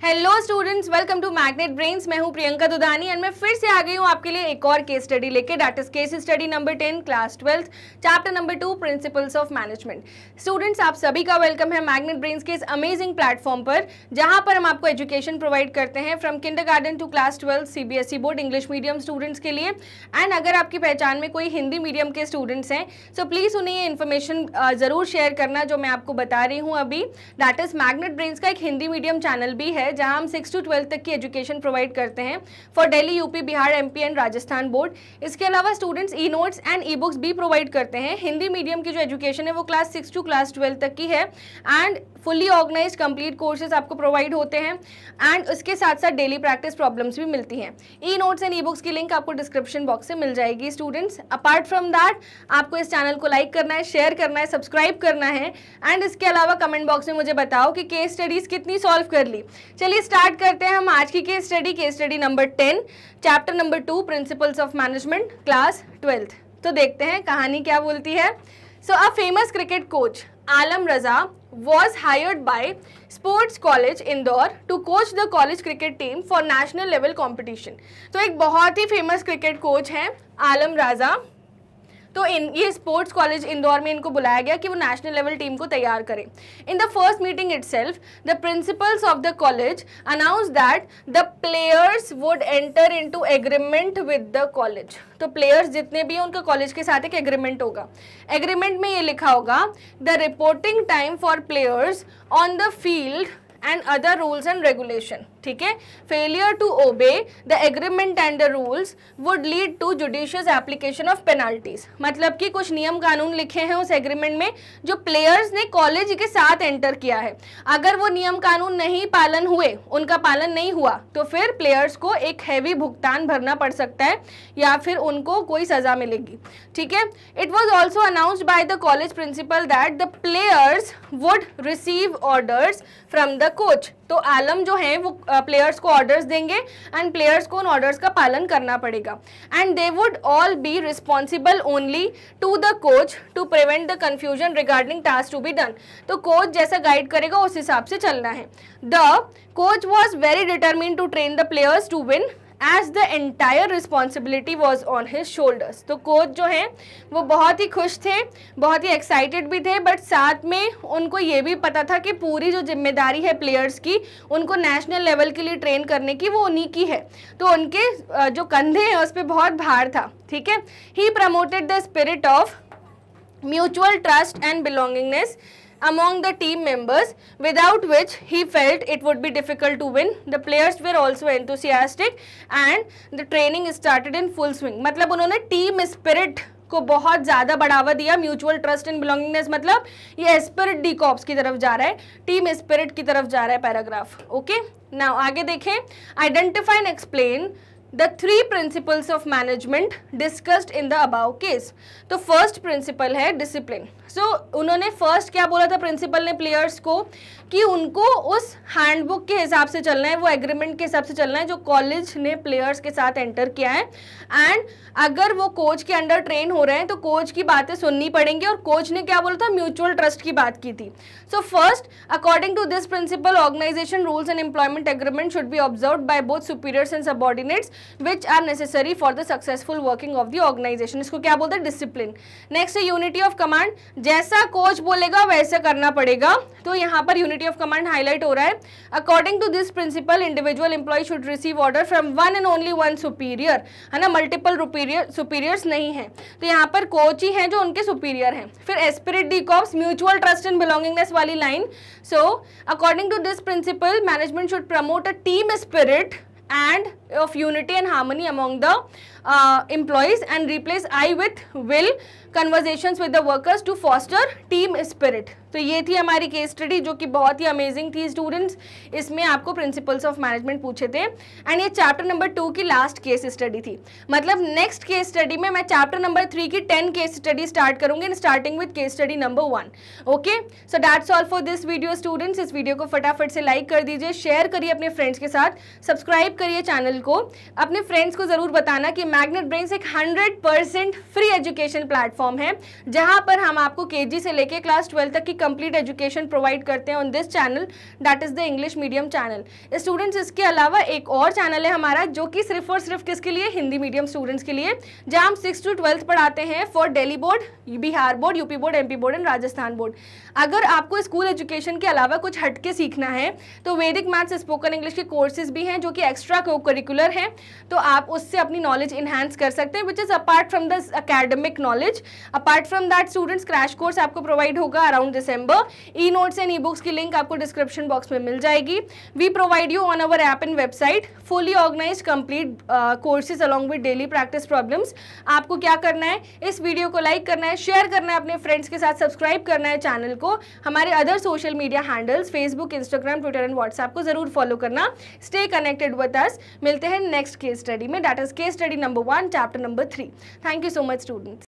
Hello students, welcome to magnet brains. मैं हूं Priyanka Dudhani and मैं फिर से आ गई हूं आपके लिए एक और केस स्टडी लेके। That is case study number 10 class 12 chapter number 2 principles of management. Students, आप सभी का वेलकम है मैग्नेट ब्रेन्स के इस अमेजिंग प्लेटफॉर्म पर, जहां पर हम आपको एजुकेशन प्रोवाइड करते हैं from kindergarten to class 12 CBSE board English medium students के लिए। एंड अगर आपकी पहचान में कोई हिंदी मीडियम के स्टूडेंट्स हैं सो प्लीज़ उन्हें ये इन्फॉर्मेशन ज़रूर शेयर करना जो मैं आपको बता रही हूँ अभी। दैट इज मैग्नेट ब्रेन्स का एक हिंदी मीडियम चैनल भी है जहां हम 6 to 12 तक की एजुकेशन प्रोवाइड करते हैं for Delhi, UP, Bihar, MP and Rajasthan board. इसके अलावा students E notes and e books भी प्रोवाइड करते हैं। हिंदी मीडियम की जो एजुकेशन है वो क्लास 6 to क्लास 12 तक की है and fully organised complete courses आपको प्रोवाइड होते हैं एंड उसके साथ साथ डेली प्रैक्टिस प्रॉब्लम्स भी मिलती हैं। ई नोट्स एंड ई बुक्स की लिंक आपको डिस्क्रिप्शन बॉक्स से मिल जाएगी। स्टूडेंट्स, अपार्ट फ्रॉम दैट आपको इस चैनल को लाइक करना है, शेयर करना है, सब्सक्राइब करना है एंड इसके अलावा कमेंट बॉक्स में मुझे बताओ कि केस स्टडीज कितनी सॉल्व कर ली। चलिए स्टार्ट करते हैं हम आज की case study number 10 chapter number 2 principles of management class 12। तो देखते हैं कहानी क्या बोलती है। So a famous cricket coach Alam Raza was hired by Sports College Indore to coach the college cricket team for national level competition। तो एक बहुत ही फेमस क्रिकेट कोच हैं आलम राजा। तो ये स्पोर्ट्स कॉलेज इंदौर में इनको बुलाया गया कि वो नेशनल लेवल टीम को तैयार करें। In the first meeting itself the principles of the college announce that the players would enter into agreement with the college. तो प्लेयर्स जितने भी हैं उनका कॉलेज के साथ एक एग्रीमेंट होगा। एग्रीमेंट में ये लिखा होगा the reporting time for players on the field and other rules and regulation। ठीक है, failure to obey the agreement and the rules would lead to judicious application of penalties। मतलब कि कुछ नियम कानून लिखे हैं उस एग्रीमेंट में जो प्लेयर्स ने कॉलेज के साथ एंटर किया है। अगर वो नियम कानून नहीं पालन हुए, उनका पालन नहीं हुआ, तो फिर प्लेयर्स को एक हैवी भुगतान भरना पड़ सकता है या फिर उनको कोई सजा मिलेगी। ठीक है, it was also announced by the college principal that the players would receive orders from the coach. तो आलम जो है वो प्लेयर्स को ऑर्डर्स देंगे एंड प्लेयर्स को उन ऑर्डर्स का पालन करना पड़ेगा and they would all be responsible only to the coach to prevent the confusion regarding task to be done. तो कोच जैसा गाइड करेगा उस हिसाब से चलना है। The coach was very determined to train the players to win as the entire responsibility was on his shoulders। तो coach जो हैं वो बहुत ही खुश थे, बहुत ही एक्साइटेड भी थे, बट साथ में उनको ये भी पता था कि पूरी जो जिम्मेदारी है प्लेयर्स की उनको नेशनल लेवल के लिए ट्रेन करने की वो उन्हीं की है। तो उनके जो कंधे हैं उस पर बहुत भार था। ठीक है, ही promoted the spirit of mutual trust and belongingness among the team members, without which he felt it would be difficult to win। The players were also enthusiastic and the training started in full swing। मतलब उन्होंने team spirit को बहुत ज़्यादा बढ़ावा दिया। Mutual trust and belongingness मतलब ये spirit D cops की तरफ जा रहा है, टीम स्पिरिट की तरफ जा रहा है पैराग्राफ। ओके, नाउ आगे देखें। Identify and explain The 3 principles of management discussed in the above case। तो फर्स्ट प्रिंसिपल है डिसिप्लिन। सो उन्होंने फर्स्ट क्या बोला था प्रिंसिपल ने प्लेयर्स को कि उनको उस हैंडबुक के हिसाब से चलना है, वो एग्रीमेंट के हिसाब से चलना है जो कॉलेज ने प्लेयर्स के साथ एंटर किया है एंड अगर वो कोच के अंडर ट्रेन हो रहे हैं तो कोच की बातें सुननी पड़ेंगी। और कोच ने क्या बोला था, म्यूचुअल ट्रस्ट की बात की थी। So first, according to this principle organisation rules and employment agreement should be observed by both superiors and subordinates which are necessary for the successful working of the organization। इसको क्या बोलते हैं, discipline. Next है unity of command. जैसा coach बोलेगा वैसे करना पड़ेगा। तो यहाँ पर यूनिटी ऑफ कमांड हाईलाइट हो रहा है। According to this principle individual employ should receive order from one and only one superior, है ना, मल्टीपल सुपीरियर्स नहीं है। तो यहाँ पर कोच ही हैं जो उनके सुपीरियर हैं। फिर esprit de corps, mutual trust and belongingness वाली line. So according to this principle management should promote a team spirit and of unity and harmony among the employees and replace I with will conversations with the workers to foster team spirit। तो ये थी हमारी case study जो कि बहुत ही amazing थी students. इसमें आपको प्रिंसिपल्स ऑफ मैनेजमेंट पूछे थे एंड ये चैप्टर नंबर 2 की लास्ट केस स्टडी थी। मतलब नेक्स्ट केस स्टडी में मैं चैप्टर नंबर 3 की 10 केस स्टडी स्टार्ट करूंगी starting with case study number 1। Okay, so that's all for this video students. इस वीडियो को फटाफट से लाइक कर दीजिए, शेयर करिए अपने फ्रेंड्स के साथ, सब्सक्राइब करिए चैनल को, अपने फ्रेंड्स को ज़रूर बताना कि मैग्नेट ब्रेन्स एक 100% फ्री एजुकेशन प्लेटफॉर्म है, जहां पर हम आपको केजी से लेके क्लास 12 तक की कंप्लीट एजुकेशन प्रोवाइड करते हैं on this channel, that is the English medium channel. Students, इसके अलावा एक और चैनल है हमारा जो कि सिर्फ और सिर्फ किसके लिए, हिंदी मीडियम स्टूडेंट्स के लिए, जहां हम 6 to 12 पढ़ाते हैं for Delhi board, Bihar board, UP board, MP board and Rajasthan board. अगर आपको स्कूल एजुकेशन के अलावा कुछ हटके सीखना है तो वैदिक मैथ्स, स्पोकन इंग्लिश के कोर्सेज भी हैं जो कि एक्स्ट्रा करिकुलर हैं, तो आप उससे अपनी नॉलेज इन्हांस कर सकते हैं, which is apart from the academic knowledge. Apart from that students, crash course आपको प्रोवाइड होगा around December. E notes and e books की लिंक आपको डिस्क्रिप्शन बॉक्स में मिल जाएगी। We provide you on our app and website fully organised complete courses along with daily practice problems. आपको क्या करना है, इस वीडियो को लाइक करना है, शेयर करना है अपने फ्रेंड्स के साथ, सब्सक्राइब करना है चैनल को, हमारे other social media handles Facebook, Instagram, Twitter and WhatsApp को जरूर फॉलो करना। Stay connected with us. मिलते हैं नेक्स्ट केस स्टडी में, that is case study number 1 chapter number 3। Thank you so much students.